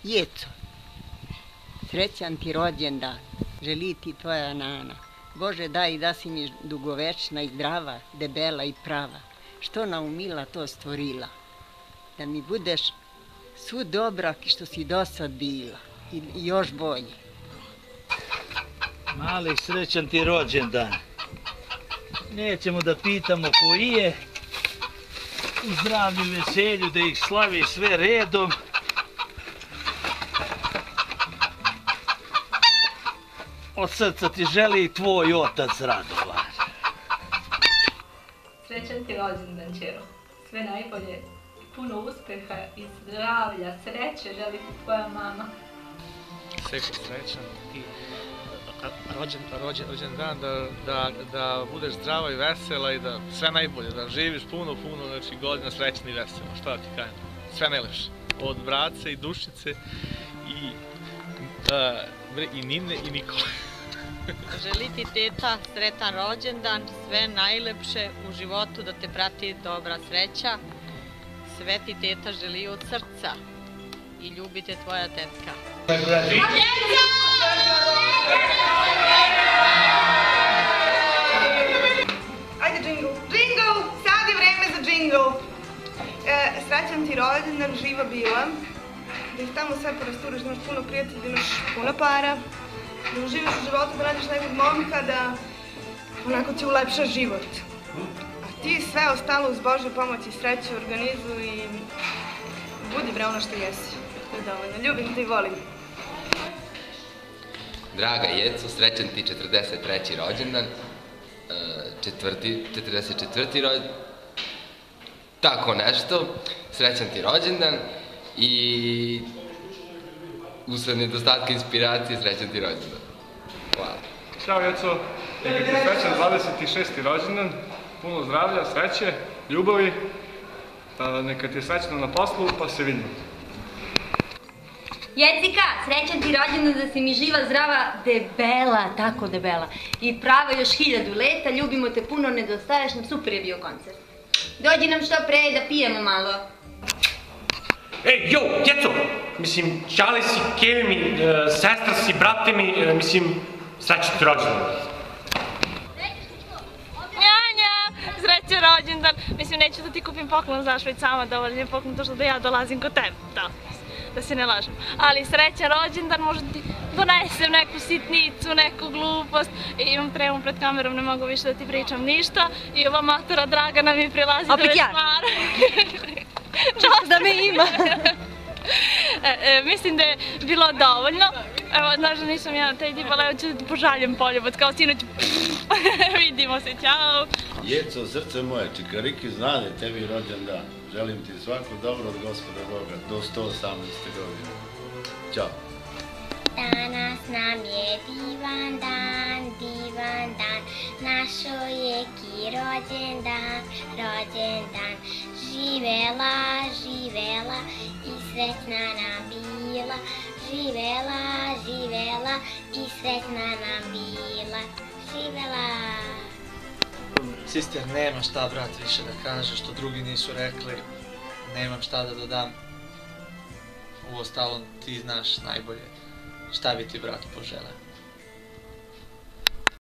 Jeco, srećan ti rođendan, želi ti tvoja nana. Bože daj da si mi dugovečna i zdrava, debela i prava. Što naumila to stvorila. Da mi budeš svu dobra što si do sad bila i još bolje. Mali, srećan ti rođendan. Nećemo da pitamo koji je. U zdravlju i veselju da ih slavi sve redom. Od srca ti želi i tvoj otac Radovan. Srećan ti rođendan, ćero. Sve najbolje, puno uspeha i zdravlja, sreće želi ti tvoja mama. Seko srećan ti rođendan, da budeš zdrava i vesela i da sve najbolje, da živiš puno, znači godina srećna i vesela, šta da ti kažem, sve najlepše. Od brace i Dušice i Nine i Nikole. Želi ti teta sretan rođendan, sve najlepše u životu, da te prati dobra sreća. Sve ti teta želi od srca i ljubi te tvoja tetka. Ajde džingl, džingl, sad je vreme za džingl. Srećan ti rođendan, živa bila. Da ih tamo sve porasturaš, da imaš puno prijatelja, da imaš puno para. Da uživaš u životu, da nađeš nekog momka, da onako ti ulepšaš život. A ti sve ostalo uz Božju pomoć i sreću organizuj i budi bre ono što jesi. To je dovoljno. Ljubim te i volim. Draga Jeco, srećan ti 43. rođendan, 44. rođendan, tako nešto, srećan ti rođendan i usled nedostatka inspiracije, srećan ti rođendan. Hvala. Ćao Jeco, neka ti srećan 26. rođendan, puno zdravlja, sreće, ljubavi, neka ti je srećno na poslu, pa se vidimo. Jecika, srećan ti rođendan, da si mi živa, zdrava, debela, tako debela. I prava još 1000 leta, ljubimo te puno, nedostaješ nam, super je bio koncert. Dođi nam što pre da pijemo malo. Ej, jo, Jeco! Mislim, čale si, kevi mi, sestra si, brate mi, mislim, srećan ti rođendan. Njanja, srećan rođendan. Mislim, neću da ti kupim poklon, znaš, već sama dovoljno je poklon to što da ja dolazim kod tebe, da se ne lažem. Ali srećan rođendan, možda ti donesem neku sitnicu, neku glupost. Imam tremu pred kamerom, ne mogu više da ti pričam ništa. I ova matora Dragana mi prilazi da me smara. Čisto da me ima. Mislim da je bilo dovoljno. Evo, znaš da nisam ja taj tip, ali evo ću da ti požaljem poljubot, kao sinoć. Vidimo se, ćao. Jeco, srce moje, čikariki znane, tebi rođendan. Želim ti svako dobro od Gospoda Boga do 118. godine. Ćao. Danas nam je divan dan, našo je ki rođendan, živela, živela i sretna nam bila, živela i sretna nam bila, živela. Sister, nema šta brat više da kaže što drugi nisu rekli, nemam šta da dodam. Uostalom ti znaš najbolje šta bi ti brat poželeo.